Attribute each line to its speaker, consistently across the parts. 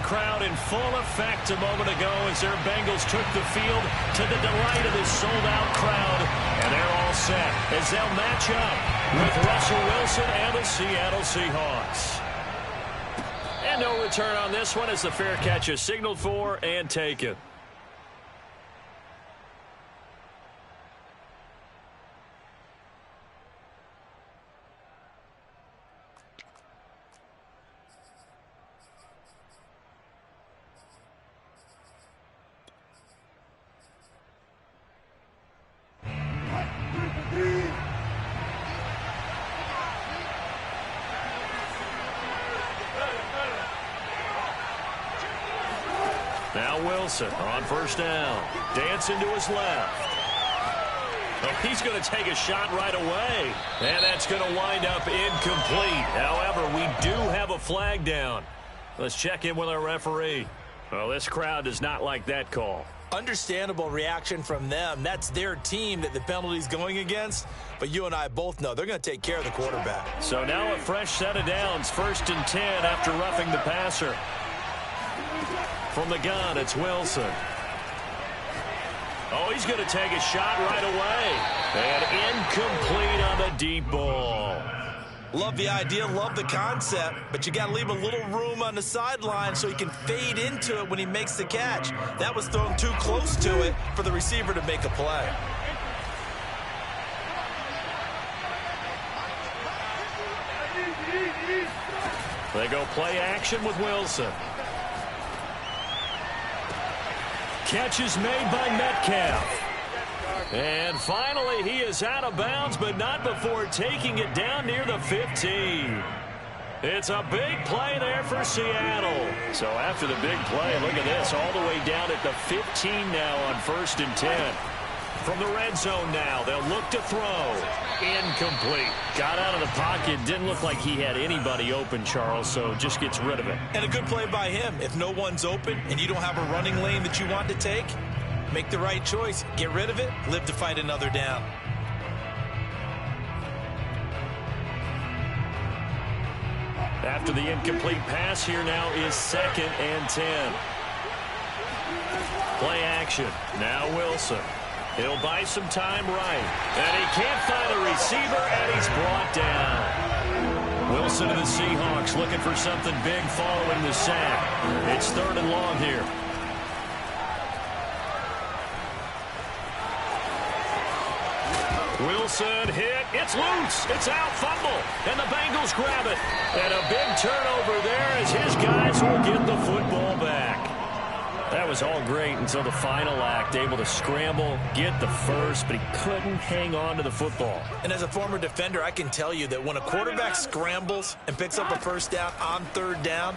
Speaker 1: crowd in full effect a moment ago as their Bengals took the field to the delight of this sold-out crowd. And they're all set as they'll match up with Russell Wilson and the Seattle Seahawks. And no return on this one as the fair catch is signaled for and taken. Now Wilson on first down. Dancing to his left. Oh, he's going to take a shot right away. And that's going to wind up incomplete. However, we do have a flag down. Let's check in with our referee. Well, this crowd does not like that call.
Speaker 2: Understandable reaction from them. That's their team that the penalty's going against. But you and I both know they're going to take care of the quarterback.
Speaker 1: So now a fresh set of downs. 1st and 10 after roughing the passer. From the gun, it's Wilson. Oh, he's going to take a shot right away. And incomplete on the deep ball.
Speaker 2: Love the idea, love the concept, but you got to leave a little room on the sideline so he can fade into it when he makes the catch. That was thrown too close to it for the receiver to make a play.
Speaker 1: They go play action with Wilson. Catch is made by Metcalf. And finally, he is out of bounds, but not before taking it down near the 15. It's a big play there for Seattle. So after the big play, look at this, all the way down at the 15 now on 1st and 10. From the red zone now, they'll look to throw. Incomplete. Got out of the pocket. Didn't look like he had anybody open, Charles, so just gets rid of it.
Speaker 2: And a good play by him. If no one's open and you don't have a running lane that you want to take, make the right choice. Get rid of it. Live to fight another down.
Speaker 1: After the incomplete pass, here now is 2nd and 10. Play action. Now Wilson. He'll buy some time right. And he can't find a receiver, and he's brought down. Wilson and the Seahawks looking for something big following the sack. It's 3rd and long here. Wilson hit. It's loose. It's out. Fumble. And the Bengals grab it. And a big turnover there as his guys will get the football back. That was all great until the final act, able to scramble, get the first, but he couldn't hang on to the football.
Speaker 2: And as a former defender, I can tell you that when a quarterback scrambles and picks up a first down on 3rd down,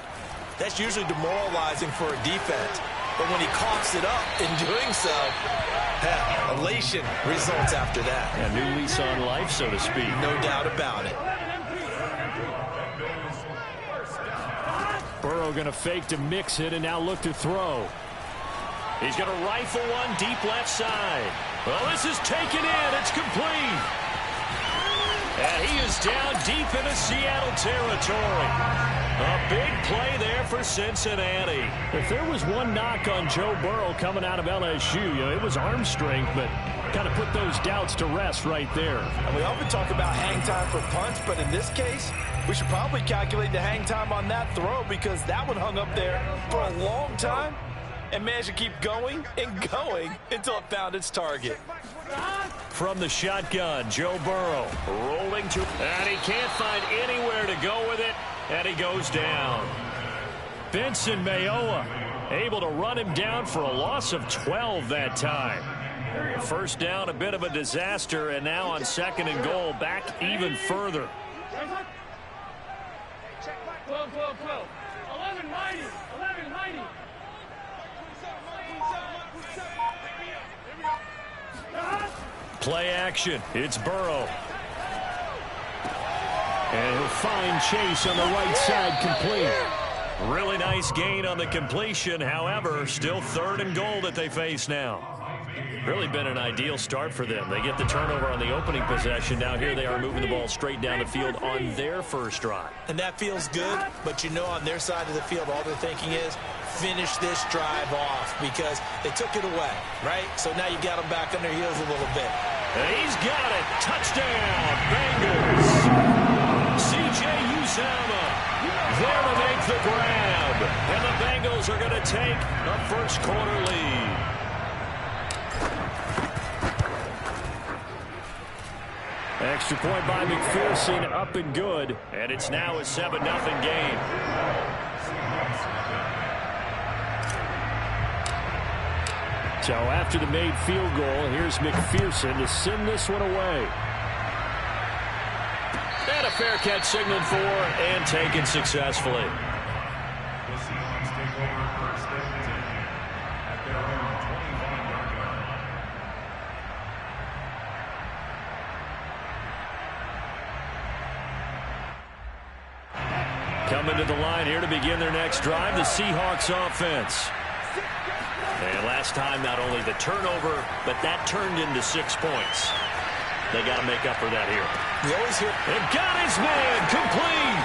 Speaker 2: that's usually demoralizing for a defense. But when he coughs it up in doing so, elation results after that.
Speaker 1: A new lease on life, so to speak.
Speaker 2: No doubt about it.
Speaker 1: Burrow going to fake to mix it and now look to throw. He's going to rifle one deep left side. Well, this is taken in. It's complete. And he is down deep into Seattle territory. A big play there for Cincinnati. If there was one knock on Joe Burrow coming out of LSU, it was arm strength, but kind of put those doubts to rest right there.
Speaker 2: And we often talk about hang time for punts, but in this case, we should probably calculate the hang time on that throw because that one hung up there for a long time and managed to keep going and going until it found its target.
Speaker 1: From the shotgun, Joe Burrow rolling to, and he can't find anywhere to go with it, and he goes down. Benson Mayowa able to run him down for a loss of 12 that time. First down, a bit of a disaster, and now on 2nd and goal, back even further.
Speaker 3: 12, 12, 12. 1190. 1190.
Speaker 1: Play action. It's Burrow. And he'll find Chase on the right side complete. Really nice gain on the completion. However, still 3rd and goal that they face now. Really been an ideal start for them. They get the turnover on the opening possession. Now here they are moving the ball straight down the field on their first drive.
Speaker 2: And that feels good, but you know on their side of the field, all they're thinking is finish this drive off because they took it away, right? So now you got them back on their heels a little bit.
Speaker 1: And he's got it. Touchdown, Bengals. C.J. Uzomah there to make the grab. And the Bengals are going to take a first quarter lead. Extra point by McPherson, up and good. And it's now a 7-0 game. So after the made field goal, here's McPherson to send this one away. And a fair catch signaled for and taken successfully. Coming to the line here to begin their next drive, the Seahawks offense. And last time, not only the turnover, but that turned into 6 points. They got to make up for that here.
Speaker 2: You always hear.
Speaker 1: And got his man complete.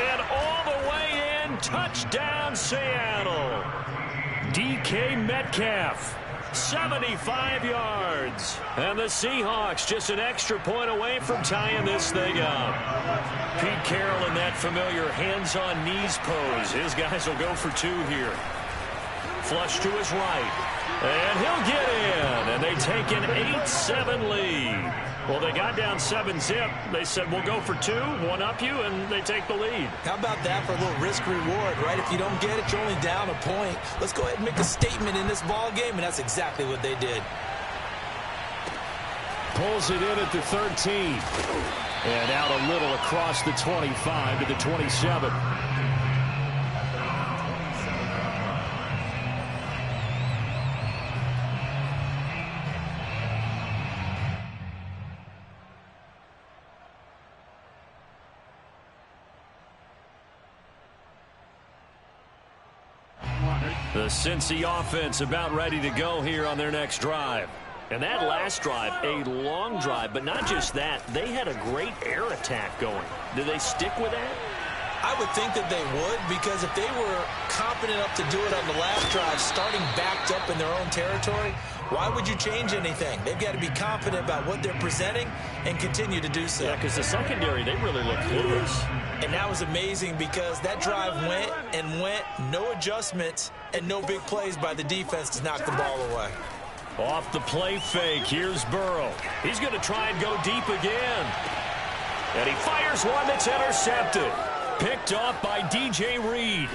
Speaker 1: And all the way in, touchdown Seattle. DK Metcalf, 75 yards. And the Seahawks just an extra point away from tying this thing up. Pete Carroll in that familiar hands-on knees pose. His guys will go for 2 here. Flush to his right. And he'll get in. And they take an 8-7 lead. Well, they got down 7-zip. They said, we'll go for 2, one up you, and they take the lead.
Speaker 2: How about that for a little risk-reward, right? If you don't get it, you're only down a point. Let's go ahead and make a statement in this ball game, and that's exactly what they did.
Speaker 1: Pulls it in at the 13. And out a little across the 25 to the 27. The Cincy offense about ready to go here on their next drive. And that last drive, a long drive, but not just that. They had a great air attack going. Do they stick with that?
Speaker 2: I would think that they would, because if they were confident enough to do it on the last drive, starting backed up in their own territory, why would you change anything? They've got to be confident about what they're presenting and continue to do so.
Speaker 1: Yeah, because the secondary, they really look clueless.
Speaker 2: And that was amazing because that drive went and went, no adjustments, and no big plays by the defense to knock the ball away.
Speaker 1: Off the play fake, here's Burrow. He's going to try and go deep again. And he fires one that's intercepted. Picked off by D.J. Reed.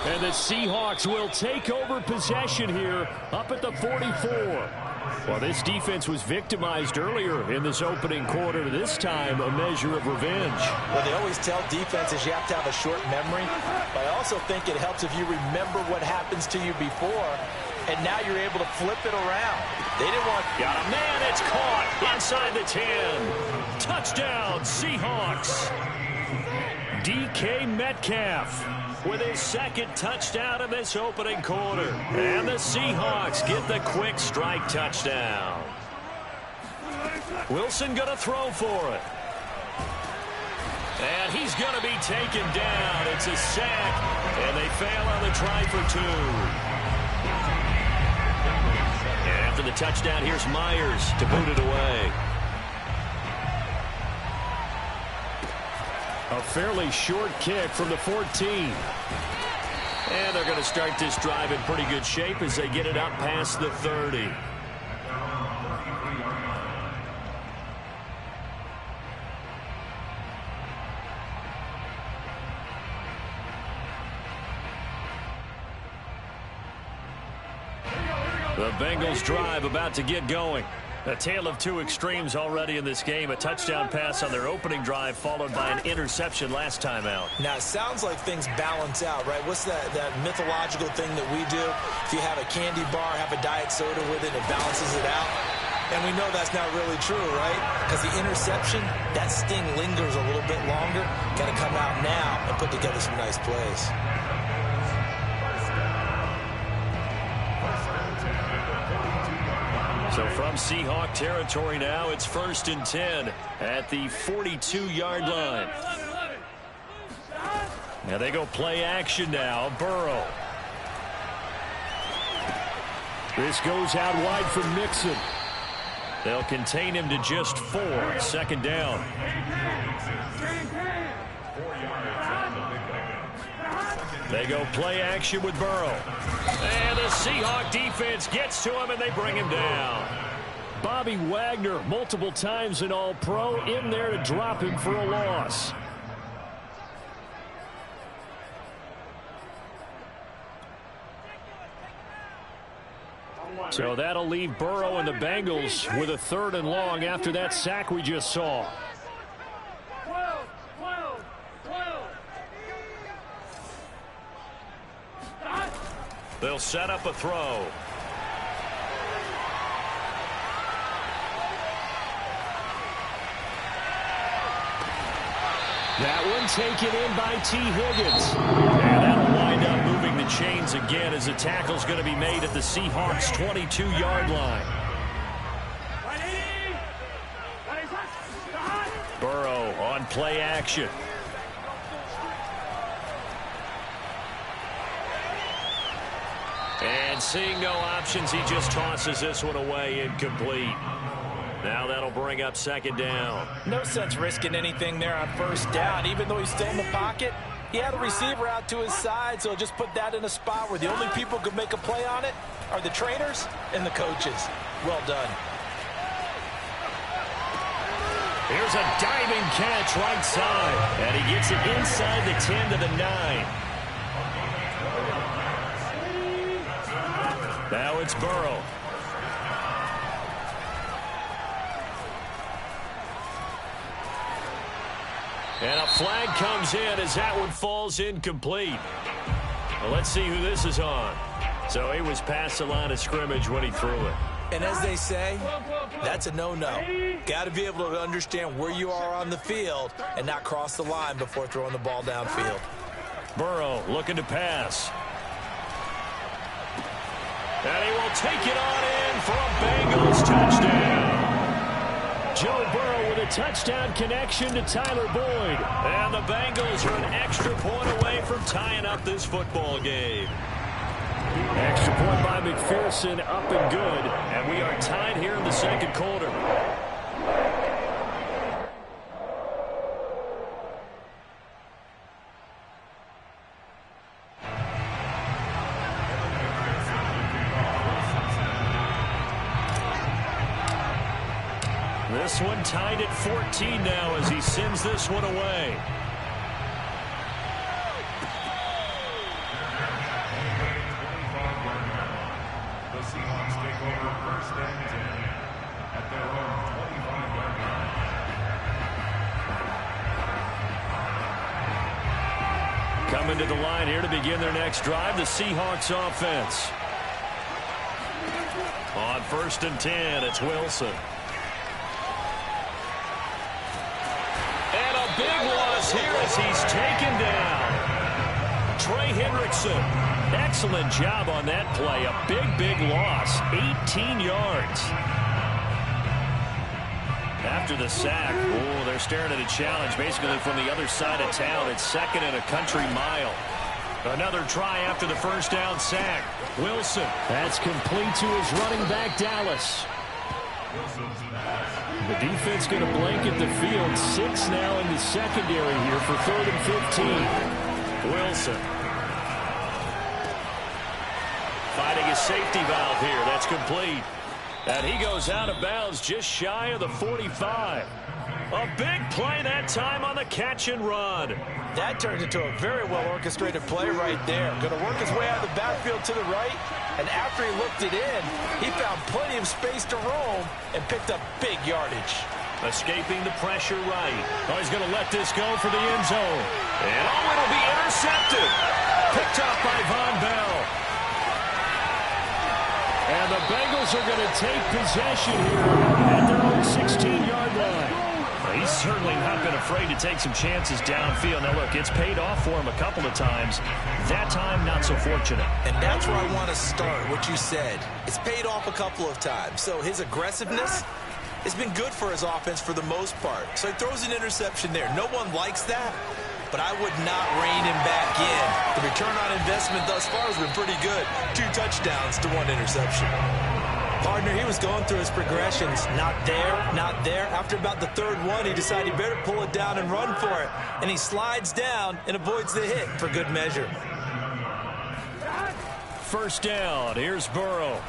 Speaker 1: And the Seahawks will take over possession here up at the 44. Well, this defense was victimized earlier in this opening quarter. This time, a measure of revenge.
Speaker 2: Well, they always tell defenses you have to have a short memory. But I also think it helps if you remember what happens to you before, and now you're able to flip it around. They didn't want...
Speaker 1: Got a man, it's caught inside the 10. Touchdown, Seahawks. DK Metcalf with his second touchdown of this opening quarter. And the Seahawks get the quick strike touchdown. Wilson going to throw for it. And he's going to be taken down. It's a sack, and they fail on the try for 2. And after the touchdown, here's Myers to boot it away. A fairly short kick from the 14. And they're going to start this drive in pretty good shape as they get it up past the 30. The Bengals drive about to get going. A tale of 2 extremes already in this game. A touchdown pass on their opening drive followed by an interception last time out.
Speaker 2: Now, it sounds like things balance out, right? What's that mythological thing that we do? If you have a candy bar, have a diet soda with it, it balances it out. And we know that's not really true, right? Because the interception, that sting lingers a little bit longer. Got to come out now and put together some nice plays.
Speaker 1: So from Seahawk territory now, it's 1st and 10 at the 42-yard line. Now they go play action now. Burrow. This goes out wide for Mixon. They'll contain him to just 4. 2nd down. They go play action with Burrow. And the Seahawk defense gets to him, and they bring him down. Bobby Wagner, multiple times an All-Pro, in there to drop him for a loss. So that'll leave Burrow and the Bengals with a 3rd and long after that sack we just saw.
Speaker 3: 12.
Speaker 1: They'll set up a throw. That one taken in by T. Higgins. And that'll wind up moving the chains again as the tackle's going to be made at the Seahawks' 22-yard line. Burrow on play action. And seeing no options, he just tosses this one away, incomplete. Now that'll bring up 2nd down.
Speaker 2: No sense risking anything there on 1st down. Even though he's still in the pocket, he had a receiver out to his side, so just put that in a spot where the only people who can make a play on it are the trainers and the coaches. Well done.
Speaker 1: Here's a diving catch right side. And he gets it inside the 10 to the 9. Now it's Burrow. And a flag comes in as that one falls incomplete. Well, let's see who this is on. So he was past the line of scrimmage when he threw it.
Speaker 2: And as they say, that's a no-no. Got to be able to understand where you are on the field and not cross the line before throwing the ball downfield.
Speaker 1: Burrow looking to pass. And he will take it on in for a Bengals touchdown. Joe Burrow with a touchdown connection to Tyler Boyd. And the Bengals are an extra point away from tying up this football game. Extra point by McPherson, up and good. And we are tied here in the 2nd quarter. This one tied at 14 now as he sends this one away.
Speaker 4: The Seahawks take over 1st and 10 at their own 25-yard line.
Speaker 1: Coming to the line here to begin their next drive, the Seahawks offense. On 1st and 10, it's Wilson. And a big loss here as he's taken down. Trey Hendrickson. Excellent job on that play. A big loss. 18 yards. After the sack, they're staring at a challenge basically from the other side of town. It's 2nd and a country mile. Another try after the 1st down sack. Wilson. That's complete to his running back, Dallas. The defense going to blanket the field. 6 now in the secondary here for 3rd and 15. Wilson. Finding a safety valve here. That's complete. And he goes out of bounds just shy of the 45. A big play that time on the catch and run.
Speaker 2: That turned into a very well-orchestrated play right there. Going to work his way out of the backfield to the right. And after he looked it in, he found plenty of space to roam and picked up big yardage.
Speaker 1: Escaping the pressure right. Oh, he's going to let this go for the end zone. And it'll be intercepted. Picked up by Von Bell. And the Bengals are going to take possession here at their own 16-yard line. he's certainly not been afraid to take some chances downfield. Now, look, it's paid off for him a couple of times. That time, not so fortunate.
Speaker 2: And that's where I want to start, what you said. It's paid off a couple of times. So his aggressiveness has been good for his offense for the most part. So he throws an interception there. No one likes that, but I would not rein him back in. The return on investment thus far has been pretty good. 2 touchdowns to 1 interception. Partner, he was going through his progressions. Not there, not there. After about the 3rd one, he decided he better pull it down and run for it. And he slides down and avoids the hit for good measure.
Speaker 1: First down. Here's Burrow.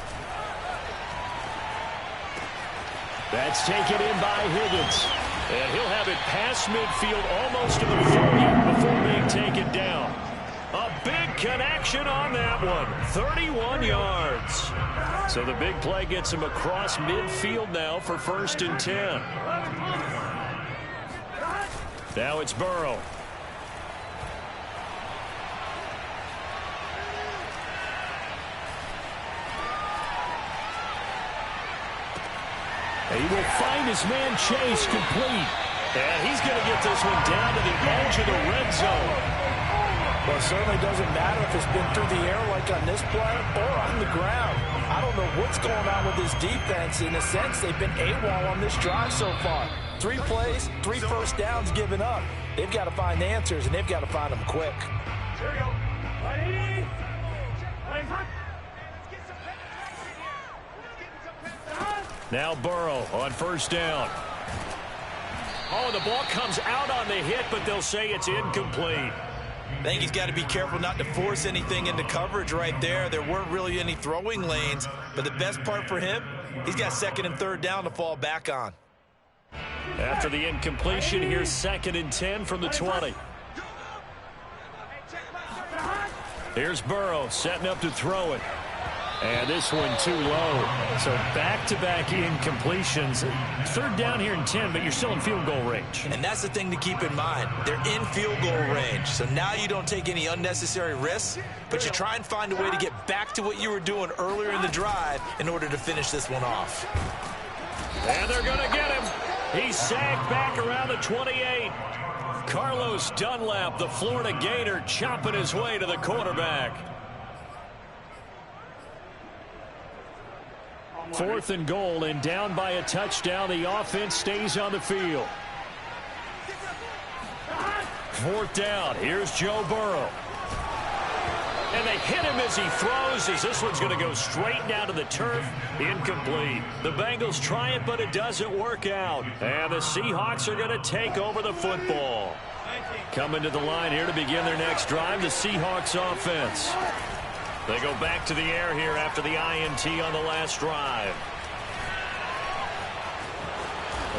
Speaker 1: That's taken in by Higgins. And he'll have it past midfield almost to the 40 before being taken down. A big connection on that one. 31 yards. So the big play gets him across midfield now for 1st and 10. Now it's Burrow. He will find his man Chase complete. And he's going to get this one down to the edge of the red zone.
Speaker 5: Well, it certainly doesn't matter if it's been through the air like on this play or on the ground. I don't know what's going on with this defense. In a sense, they've been AWOL on this drive so far. 3 plays, 3 first downs given up. They've got to find answers, and they've got to find them quick.
Speaker 3: Here we go. Ready? Ready, hot.
Speaker 1: Now Burrow on 1st down. Oh, the ball comes out on the hit, but they'll say it's incomplete.
Speaker 2: I think he's got to be careful not to force anything into coverage right there. There weren't really any throwing lanes, but the best part for him, he's got 2nd and 3rd down to fall back on.
Speaker 1: After the incompletion, here's 2nd and 10 from the 20. Here's Burrow setting up to throw it. And this one too low. So back-to-back incompletions. 3rd down here in 10, but you're still in field goal range.
Speaker 2: And that's the thing to keep in mind. They're in field goal range. So now you don't take any unnecessary risks, but you try and find a way to get back to what you were doing earlier in the drive in order to finish this one off.
Speaker 1: And they're going to get him. He's sagged back around the 28. Carlos Dunlap, the Florida Gator, chopping his way to the quarterback. 4th and goal, and down by a touchdown. The offense stays on the field. 4th down. Here's Joe Burrow. And they hit him as he throws, as this one's going to go straight down to the turf. Incomplete. The Bengals try it, but it doesn't work out. And the Seahawks are going to take over the football. Coming to the line here to begin their next drive, the Seahawks offense. They go back to the air here after the INT on the last drive.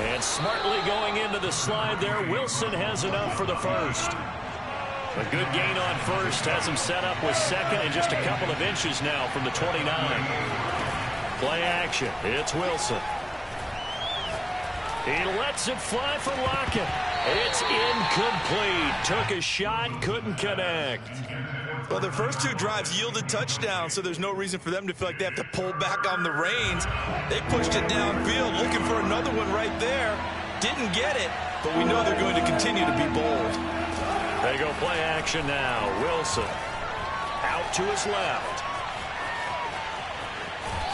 Speaker 1: And smartly going into the slide there, Wilson has enough for the 1st. A good gain on 1st has him set up with 2nd and just a couple of inches now from the 29. Play action. It's Wilson. He lets it fly for Lockett. It's incomplete. Took a shot, couldn't connect.
Speaker 2: Well, their first 2 drives yielded touchdowns, so there's no reason for them to feel like they have to pull back on the reins. They pushed it downfield, looking for another one right there. Didn't get it, but we know they're going to continue to be bold.
Speaker 1: They go play action now. Wilson out to his left.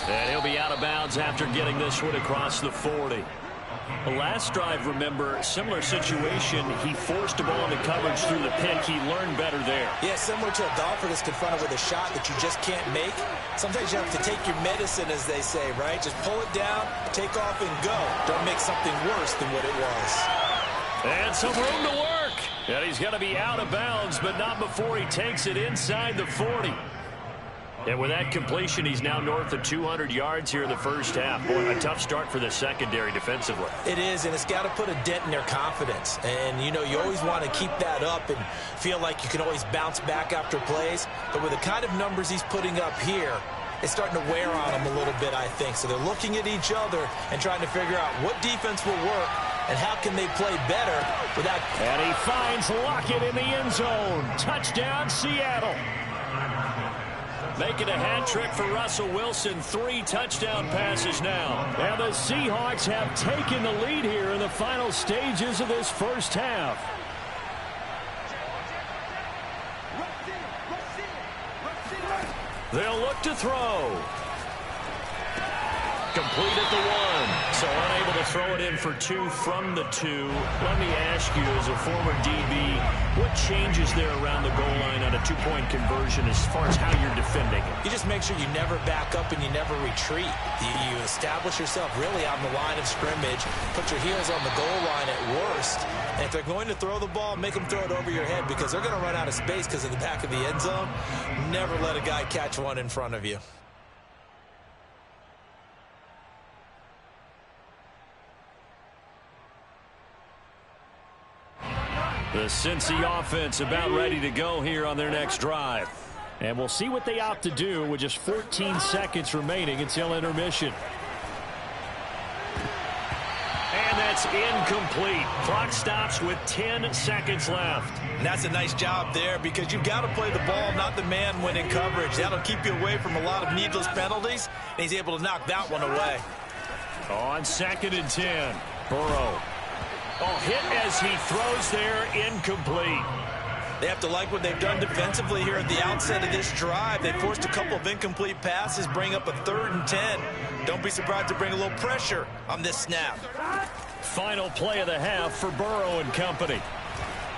Speaker 1: And he'll be out of bounds after getting this one across the 40. The last drive, remember, similar situation. He forced a ball into coverage through the pick. He learned better there.
Speaker 2: Yeah, similar to a golfer that's confronted with a shot that you just can't make. Sometimes you have to take your medicine, as they say, right? Just pull it down, take off, and go. Don't make something worse than what it was.
Speaker 1: And some room to work. And he's going to be out of bounds, but not before he takes it inside the 40. And with that completion, he's now north of 200 yards here in the 1st half. Boy, a tough start for the secondary defensively.
Speaker 2: It is, and it's got to put a dent in their confidence. And, you know, you always want to keep that up and feel like you can always bounce back after plays. But with the kind of numbers he's putting up here, it's starting to wear on them a little bit, I think. So they're looking at each other and trying to figure out what defense will work and how can they play better without...
Speaker 1: And he finds Lockett in the end zone. Touchdown, Seattle. Making a hat trick for Russell Wilson. 3 touchdown passes now. And the Seahawks have taken the lead here in the final stages of this first half. They'll look to throw. Complete at the 1. So unable to throw it in for 2 from the 2. Let me ask you, as a former DB, what changes there around the goal line on a 2-point conversion as far as how you're defending it?
Speaker 2: You just make sure you never back up and you never retreat. You establish yourself really on the line of scrimmage, put your heels on the goal line at worst, and if they're going to throw the ball, make them throw it over your head because they're going to run out of space because of the back of the end zone. Never let a guy catch one in front of you.
Speaker 1: The Cincy offense about ready to go here on their next drive. And we'll see what they opt to do with just 14 seconds remaining until intermission. And that's incomplete. Clock stops with 10 seconds left.
Speaker 2: And that's a nice job there because you've got to play the ball, not the man when in coverage. That'll keep you away from a lot of needless penalties, and he's able to knock that one away.
Speaker 1: On 2nd and 10, Burrow. Oh, hit as he throws there, incomplete.
Speaker 2: They have to like what they've done defensively here at the outset of this drive. They forced a couple of incomplete passes, bring up a 3rd and 10. Don't be surprised to bring a little pressure on this snap.
Speaker 1: Final play of the half for Burrow and company.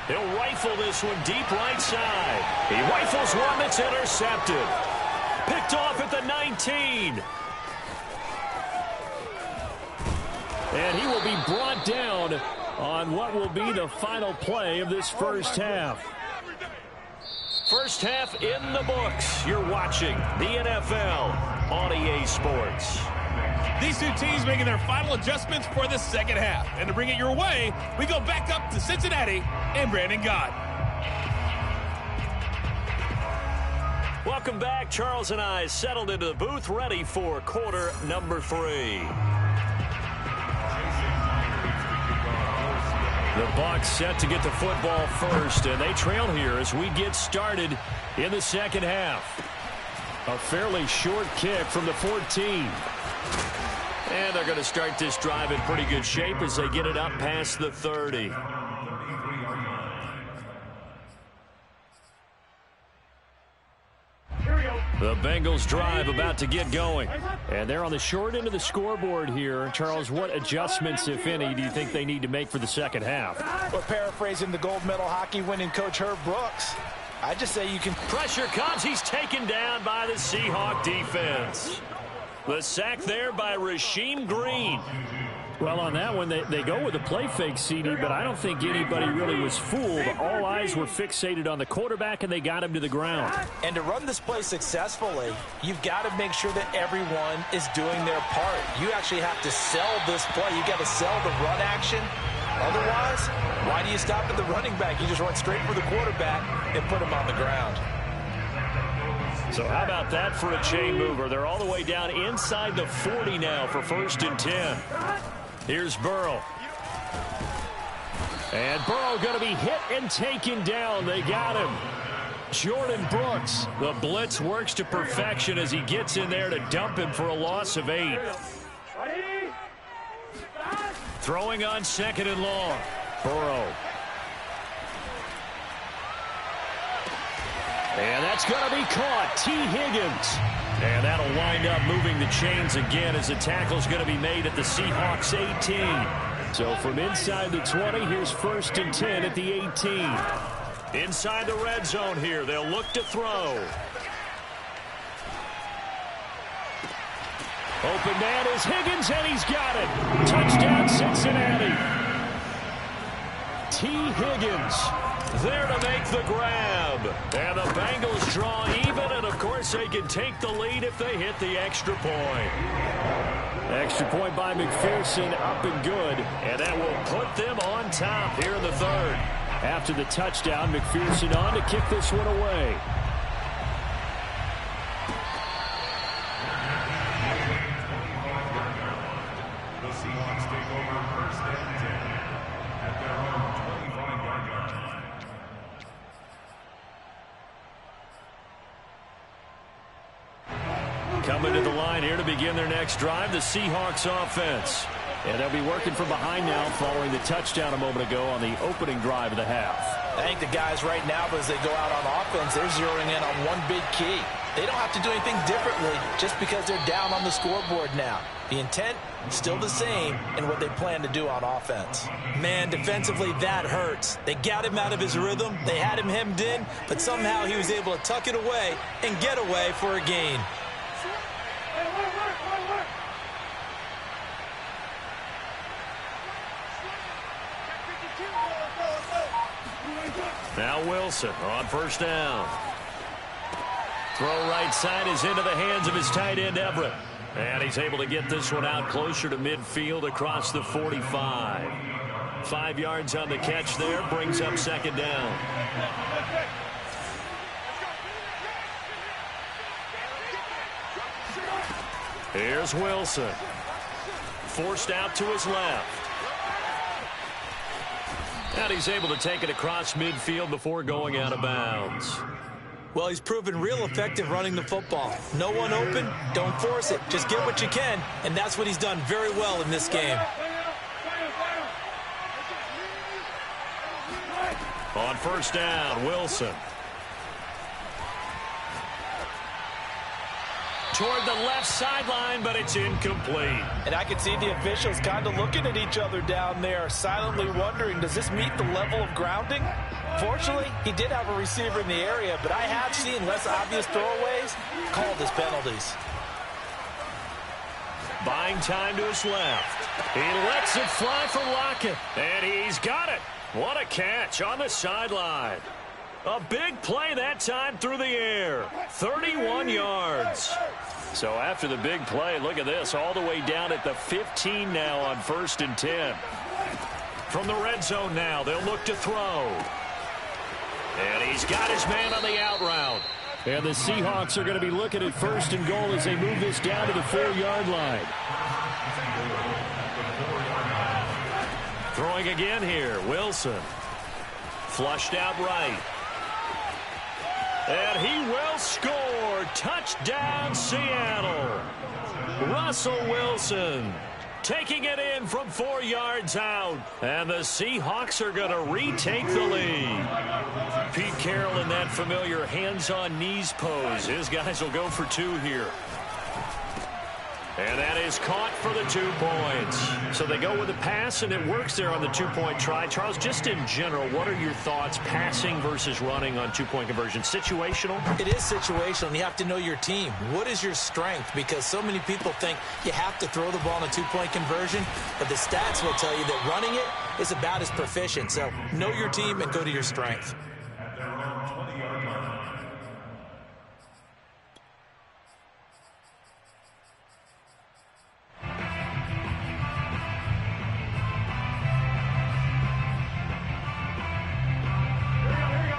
Speaker 1: He'll rifle this one deep right side. He rifles one that's intercepted. Picked off at the 19. And he will be brought down on what will be the final play of this first half. First half in the books. You're watching the NFL on EA Sports.
Speaker 6: These two teams making their final adjustments for the second half. And to bring it your way, we go back up to Cincinnati and Brandon Gott.
Speaker 1: Welcome back. Charles and I settled into the booth, ready for quarter number 3. The Bucs set to get the football first, and they trail here as we get started in the second half. A fairly short kick from the 14. And they're going to start this drive in pretty good shape as they get it up past the 30. The Bengals drive about to get going. And they're on the short end of the scoreboard here. Charles, what adjustments, if any, do you think they need to make for the second half?
Speaker 5: Well, paraphrasing the gold medal hockey winning coach Herb Brooks, I just say you can...
Speaker 1: Pressure comes. He's taken down by the Seahawk defense. The sack there by Rasheem Green. Well, on that one, they go with a play fake, CD, but I don't think anybody really was fooled. All eyes were fixated on the quarterback, and they got him to the ground.
Speaker 5: And to run this play successfully, you've got to make sure that everyone is doing their part. You actually have to sell this play. You've got to sell the run action. Otherwise, why do you stop at the running back? You just run straight for the quarterback and put him on the ground.
Speaker 1: So how about that for a chain mover? They're all the way down inside the 40 now for 1st and 10. Here's Burrow. And Burrow going to be hit and taken down. They got him. Jordan Brooks. The blitz works to perfection as he gets in there to dump him for a loss of 8. Throwing on 2nd and long. Burrow. And that's going to be caught. T. Higgins. And that'll wind up moving the chains again as the tackle's going to be made at the Seahawks 18. So from inside the 20, here's 1st and 10 at the 18. Inside the red zone here. They'll look to throw. Open man is Higgins, and he's got it. Touchdown, Cincinnati. T. Higgins there to make the grab. And the Bengals draw even, and of course they can take the lead if they hit the extra point. Extra point by McPherson, up and good. And that will put them on top here in the 3rd. After the touchdown, McPherson on to kick this one away.
Speaker 4: The Seahawks take over 1st and 10 at their own 25-yard line.
Speaker 1: Coming to the line here to begin their next drive, the Seahawks offense.
Speaker 5: And they'll be working from behind now following the touchdown a moment ago on the opening drive of the half.
Speaker 2: I think the guys right now, as they go out on offense, they're zeroing in on one big key. They don't have to do anything differently just because they're down on the scoreboard now. The intent, still the same in what they plan to do on offense. Man, defensively, that hurts. They got him out of his rhythm. They had him hemmed in, but somehow he was able to tuck it away and get away for a gain.
Speaker 1: Now Wilson on first down. Throw right side is into the hands of his tight end, Everett. And he's able to get this one out closer to midfield across the 45. 5 yards on the catch there, brings up second down. Here's Wilson. Forced out to his left. And he's able to take it across midfield before going out of bounds.
Speaker 2: Well, he's proven real effective running the football. No one open, don't force it. Just get what you can, and that's what he's done very well in this game.
Speaker 1: On first down, Wilson. Toward the left sideline, but it's incomplete.
Speaker 5: And I can see the officials kind of looking at each other down there, silently wondering, does this meet the level of grounding? Fortunately, he did have a receiver in the area, but I have seen less obvious throwaways called as penalties.
Speaker 1: Buying time to his left. He lets it fly for Lockett, and he's got it. What a catch on the sideline. A big play that time through the air. 31 yards. So after the big play, look at this, all the way down at the 15 now on 1st and 10. From the red zone now, they'll look to throw. And he's got his man on the out route.
Speaker 5: And the Seahawks are going to be looking at 1st and goal as they move this down to the 4-yard line.
Speaker 1: Throwing again here, Wilson. Flushed out right. And he will score. Touchdown, Seattle. Russell Wilson taking it in from 4 yards out. And the Seahawks are going to retake the lead. Pete Carroll in that familiar hands-on knees pose. His guys will go for 2 here. And that is caught for the 2 points. So they go with a pass, and it works there on the 2-point try. Charles, just in general, what are your thoughts passing versus running on 2-point conversion? Situational?
Speaker 2: It is situational, and you have to know your team. What is your strength? Because so many people think you have to throw the ball in a 2-point conversion, but the stats will tell you that running it is about as proficient. So know your team and go to your strength.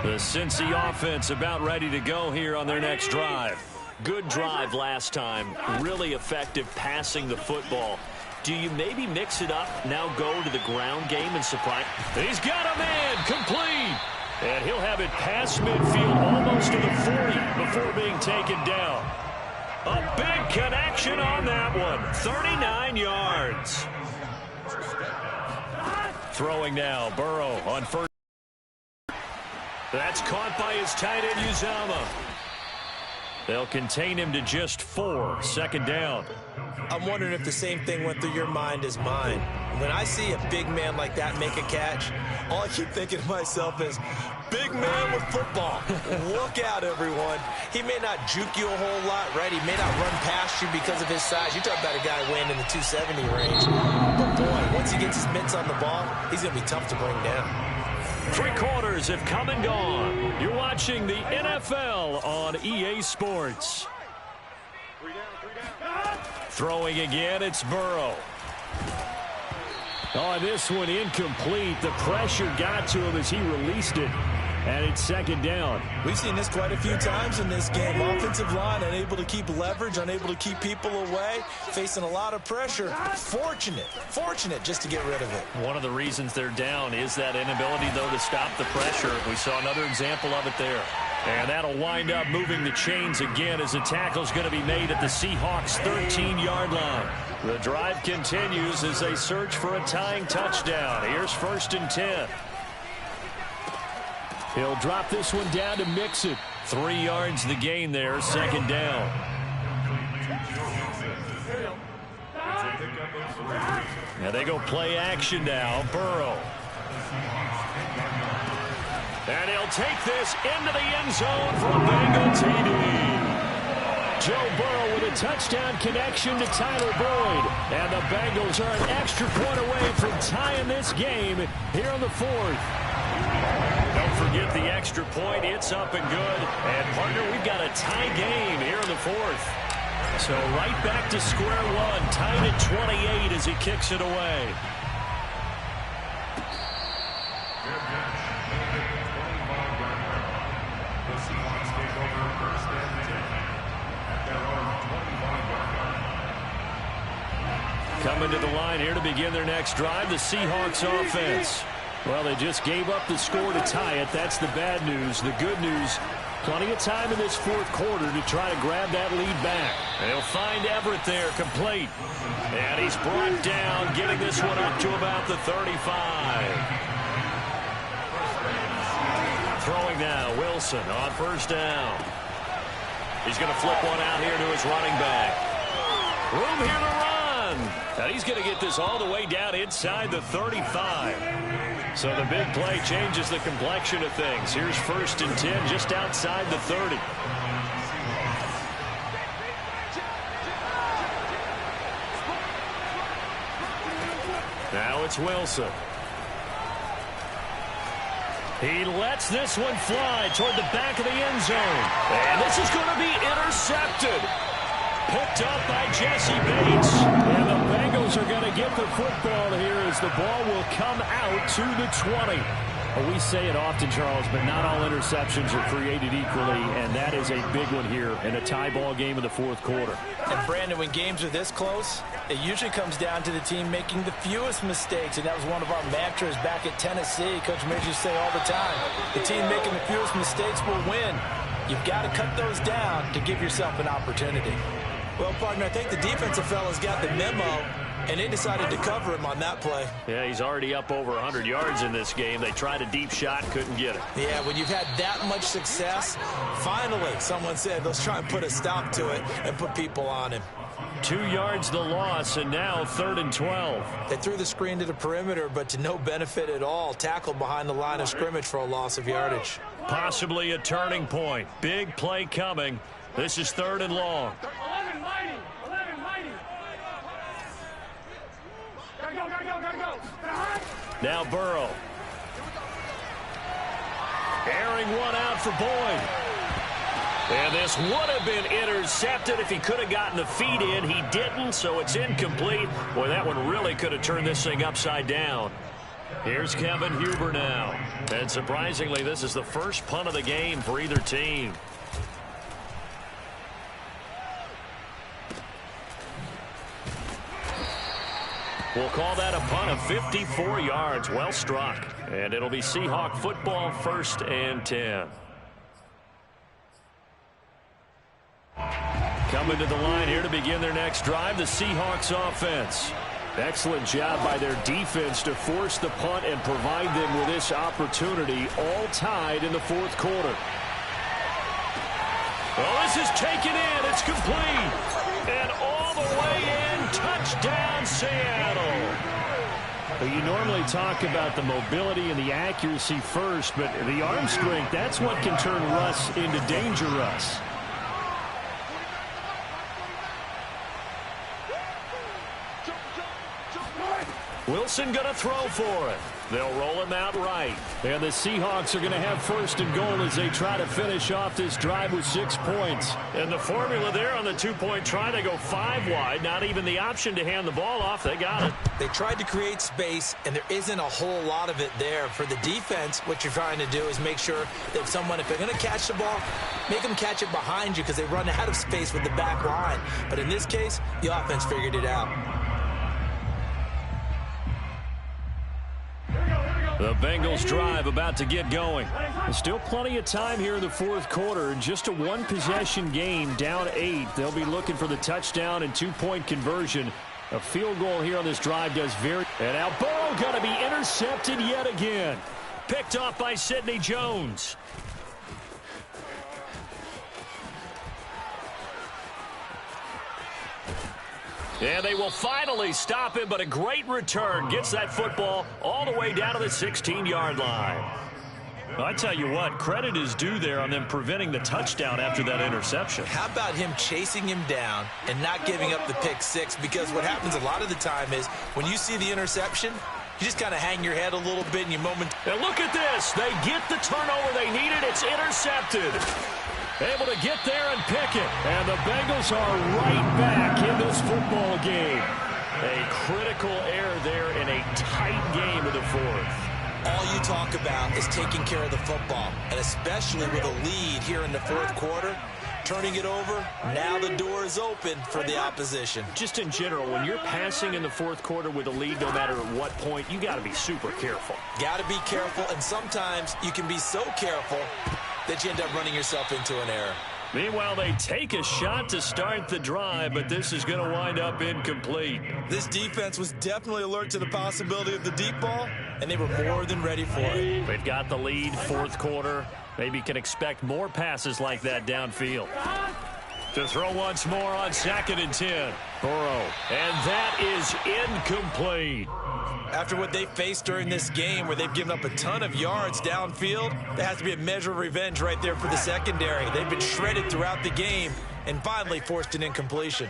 Speaker 1: The Cincy offense about ready to go here on their next drive. Good drive last time. Really effective passing the football. Do you maybe mix it up, now go to the ground game and supply? He's got a man complete. And he'll have it past midfield almost to the 40 before being taken down. A big connection on that one. 39 yards. Throwing now, Burrow on first. That's caught by his tight end, Uzomah. They'll contain him to just 4. Second down.
Speaker 2: I'm wondering if the same thing went through your mind as mine. When I see a big man like that make a catch, all I keep thinking to myself is, big man with football. Look out, everyone. He may not juke you a whole lot, right? He may not run past you because of his size. You talk about a guy weighing in the 270 range. But, boy, once he gets his mitts on the ball, he's going to be tough to bring down.
Speaker 1: 3 quarters have come and gone. You're watching the NFL on EA Sports. Throwing again, it's Burrow.
Speaker 5: Oh, this one incomplete. The pressure got to him as he released it. And it's second down.
Speaker 2: We've seen this quite a few times in this game. Offensive line unable to keep leverage, unable to keep people away, facing a lot of pressure. Fortunate just to get rid of it.
Speaker 1: One of the reasons they're down is that inability, though, to stop the pressure. We saw another example of it there. And that'll wind up moving the chains again as the tackle's going to be made at the Seahawks' 13-yard line. The drive continues as they search for a tying touchdown. Here's 1st and 10. He'll drop this one down to Mixon. 3 yards the gain there, 2nd down. Now they go play action now. Burrow. And he'll take this into the end zone for a Bengal TD. Joe Burrow with a touchdown connection to Tyler Boyd. And the Bengals are an extra point away from tying this game here in the 4th. Don't forget the extra point. It's up and good. And, partner, we've got a tie game here in the 4th. So right back to square one. Tied at 28 as he kicks it away. Coming to the line here to begin their next drive, the Seahawks offense. Well, they just gave up the score to tie it. That's the bad news. The good news, plenty of time in this 4th quarter to try to grab that lead back. And he'll find Everett there, complete. And he's brought down, getting this one up to about the 35. Throwing now, Wilson on 1st down. He's going to flip one out here to his running back. Room here to run. Now he's going to get this all the way down inside the 35. So the big play changes the complexion of things. Here's 1st and 10 just outside the 30. Now it's Wilson. He lets this one fly toward the back of the end zone. And this is going to be intercepted. Picked up by Jesse Bates. And the Bengals are going to get the football here as the ball will come out to the 20. Well, we say it often, Charles, but not all interceptions are created equally, and that is a big one here in a tie ball game in the 4th quarter.
Speaker 5: And, Brandon, when games are this close, it usually comes down to the team making the fewest mistakes, and that was one of our mantras back at Tennessee. Coach Midge used to say all the time, the team making the fewest mistakes will win. You've got to cut those down to give yourself an opportunity.
Speaker 2: Well, partner, I think the defensive fellas got the memo, and they decided to cover him on that play.
Speaker 1: Yeah, he's already up over 100 yards in this game. They tried a deep shot, couldn't get it.
Speaker 2: Yeah, when you've had that much success, finally, someone said, let's try and put a stop to it and put people on him.
Speaker 1: 2 yards the loss, and now 3rd and 12.
Speaker 2: They threw the screen to the perimeter, but to no benefit at all. Tackled behind the line of scrimmage for a loss of yardage.
Speaker 1: Possibly a turning point. Big play coming. This is 3rd and long.
Speaker 3: 11 mighty. 11 mighty. Gotta go.
Speaker 1: Now Burrow. Airing one out for Boyd. And this would have been intercepted if he could have gotten the feet in. He didn't, so it's incomplete. Boy, that one really could have turned this thing upside down. Here's Kevin Huber now. And surprisingly, this is the first punt of the game for either team. We'll call that a punt of 54 yards. Well struck. And it'll be Seahawk football, 1st and 10. Coming to the line here to begin their next drive, the Seahawks offense. Excellent job by their defense to force the punt and provide them with this opportunity, all tied in the 4th quarter. Well, this is taken in. It's complete. And all the way in, touchdown Seattle. Well, you normally talk about the mobility and the accuracy first, but the arm strength, that's what can turn Russ into Danger Russ. Wilson going to throw for it. They'll roll him out right. And the Seahawks are going to have 1st and goal as they try to finish off this drive with 6 points. And the formula there on the 2-point try, they go 5 wide. Not even the option to hand the ball off. They got it.
Speaker 2: They tried to create space, and there isn't a whole lot of it there. For the defense, what you're trying to do is make sure that if they're going to catch the ball, make them catch it behind you because they run out of space with the back line. But in this case, the offense figured it out.
Speaker 3: Here we go.
Speaker 1: The Bengals drive about to get going. There's still plenty of time here in the fourth quarter. Just a one-possession game, down 8. They'll be looking for the touchdown and two-point conversion. A field goal here on this drive does very... And now Burrow going to be intercepted yet again. Picked off by Sidney Jones. And they will finally stop him, but a great return. Gets that football all the way down to the 16-yard line. Well, I tell you what, credit is due there on them preventing the touchdown after that interception.
Speaker 2: How about him chasing him down and not giving up the pick six? Because what happens a lot of the time is when you see the interception, you just kind of hang your head a little bit and you moment.
Speaker 1: And look at this. They get the turnover they needed. It's intercepted. Able to get there and pick it. And the Bengals are right back in this football game. A critical error there in a tight game of the fourth.
Speaker 2: All you talk about is taking care of the football, and especially with a lead here in the fourth quarter, turning it over, now the door is open for the opposition.
Speaker 1: Just in general, when you're passing in the fourth quarter with a lead, no matter at what point, you got to be super careful.
Speaker 2: Got to be careful, and sometimes you can be so careful that you end up running yourself into an error.
Speaker 1: Meanwhile, they take a shot to start the drive, but this is going to wind up incomplete.
Speaker 2: This defense was definitely alert to the possibility of the deep ball, and they were more than ready for it.
Speaker 1: They've got the lead, fourth quarter. Maybe can expect more passes like that downfield. To throw once more on 2nd and 10. Burrow, and that is incomplete.
Speaker 2: After what they faced during this game where they've given up a ton of yards downfield, there has to be a measure of revenge right there for the secondary. They've been shredded throughout the game and finally forced an incompletion.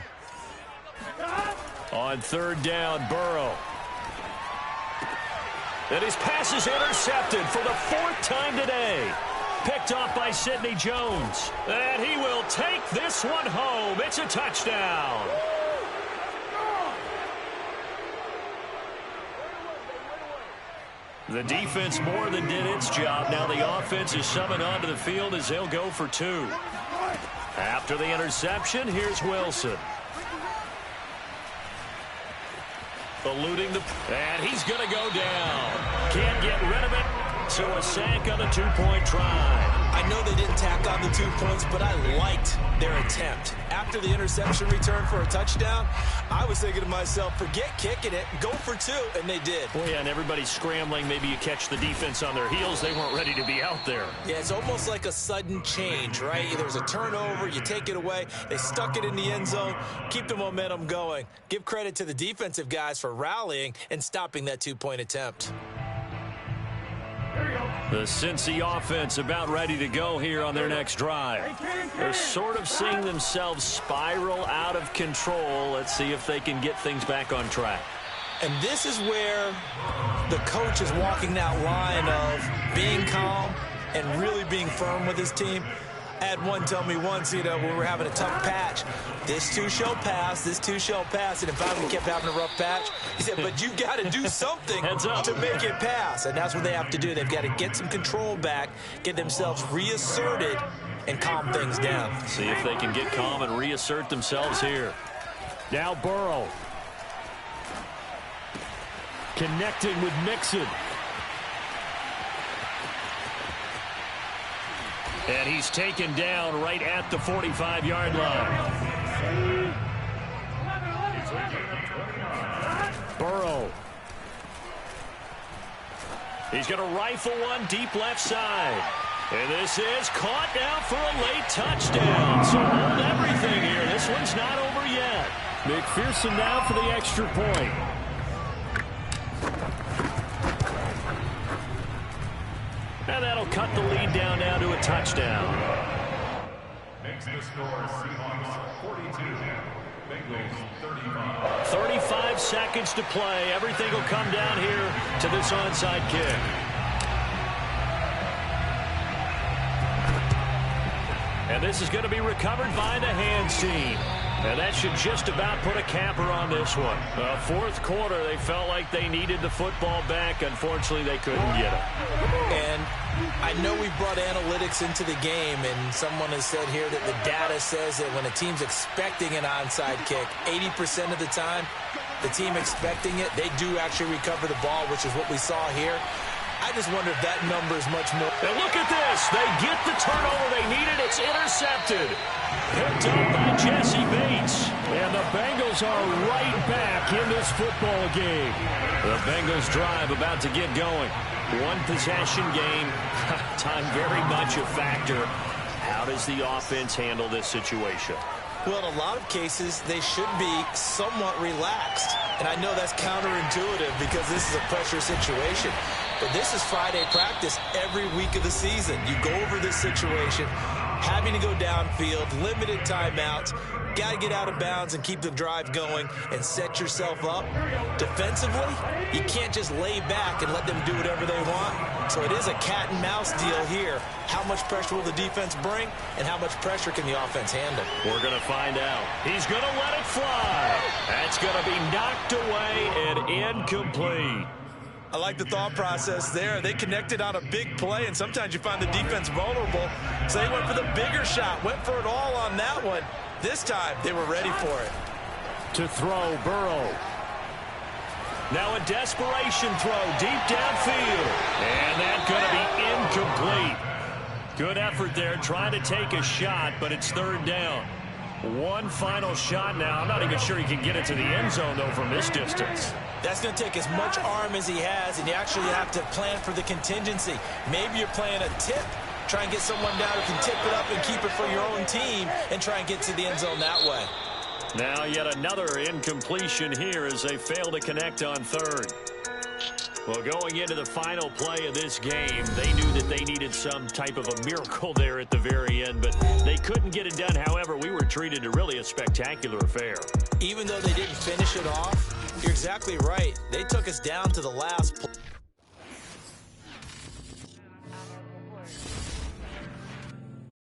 Speaker 1: On 3rd down, Burrow. And his pass is intercepted for the 4th time today. Picked off by Sidney Jones. And he will take this one home. It's a touchdown. The defense more than did its job. Now the offense is summoned onto the field as they'll go for 2. After the interception, here's Wilson. Eluding the... And he's going to go down. Can't get rid of it. So a sack on the 2-point try.
Speaker 2: I know they didn't tack on the 2 points, but I liked their attempt. After the interception return for a touchdown, I was thinking to myself, forget kicking it, go for 2, and they did.
Speaker 1: Well, yeah, and everybody's scrambling. Maybe you catch the defense on their heels. They weren't ready to be out there.
Speaker 2: Yeah, it's almost like a sudden change, right? There's a turnover, you take it away, they stuck it in the end zone, keep the momentum going. Give credit to the defensive guys for rallying and stopping that 2-point attempt.
Speaker 1: The Cincy offense about ready to go here on their next drive. They're sort of seeing themselves spiral out of control. Let's see if they can get things back on track.
Speaker 2: And this is where the coach is walking that line of being calm and really being firm with his team. I had one tell me once, when we were having a tough patch, this too shall pass, this too shall pass. And in fact, we kept having a rough patch. He said, but you got to do something to make it pass. And that's what they have to do. They've got to get some control back, get themselves reasserted, and calm things down.
Speaker 1: See if they can get calm and reassert themselves here. Now Burrow. Connecting with Mixon. And he's taken down right at the 45-yard line. Burrow. He's going to rifle one deep left side. And this is caught now for a late touchdown. So hold everything here. This one's not over yet. McPherson now for the extra point. And that'll cut the lead down now to a touchdown.
Speaker 4: Makes the score Seahawks 42, Bengals 35.
Speaker 1: 35 seconds to play. Everything will come down here to this onside kick. And this is going to be recovered by the hands team. And that should just about put a capper on this one. Fourth quarter, they felt like they needed the football back. Unfortunately, they couldn't get it.
Speaker 2: And I know we brought analytics into the game, and someone has said here that the data says that when a team's expecting an onside kick, 80% of the time, the team expecting it, they do actually recover the ball, which is what we saw here. I just wonder if that number is much more.
Speaker 1: And look at this. They get the turnover they needed. It's intercepted. Picked up by Jesse Bates. And the Bengals are right back in this football game. The Bengals drive about to get going. One possession game. Time very much a factor. How does the offense handle this situation?
Speaker 2: Well, in a lot of cases, they should be somewhat relaxed. And I know that's counterintuitive because this is a pressure situation. But this is Friday practice every week of the season. You go over this situation, having to go downfield, limited timeouts, got to get out of bounds and keep the drive going and set yourself up. Defensively, you can't just lay back and let them do whatever they want. So it is a cat and mouse deal here. How much pressure will the defense bring and how much pressure can the offense handle?
Speaker 1: We're going to find out. He's going to let it fly. That's going to be knocked away and incomplete.
Speaker 2: I like the thought process there. They connected on a big play, and sometimes you find the defense vulnerable. So they went for the bigger shot, went for it all on that one. This time, they were ready for it.
Speaker 1: To throw, Burrow. Now a desperation throw deep downfield. And that's going to be incomplete. Good effort there, trying to take a shot, but it's third down. One final shot now. I'm not even sure he can get it to the end zone, though, from this distance.
Speaker 2: That's going to take as much arm as he has, and you actually have to plan for the contingency. Maybe you're playing a tip. Try and get someone down who can tip it up and keep it for your own team and try and get to the end zone that way.
Speaker 1: Now yet another incompletion here as they fail to connect on third. Well, going into the final play of this game, they knew that they needed some type of a miracle there at the very end, but they couldn't get it done. However, we were treated to really a spectacular affair.
Speaker 2: Even though they didn't finish it off, you're exactly right. They took us down to the last play.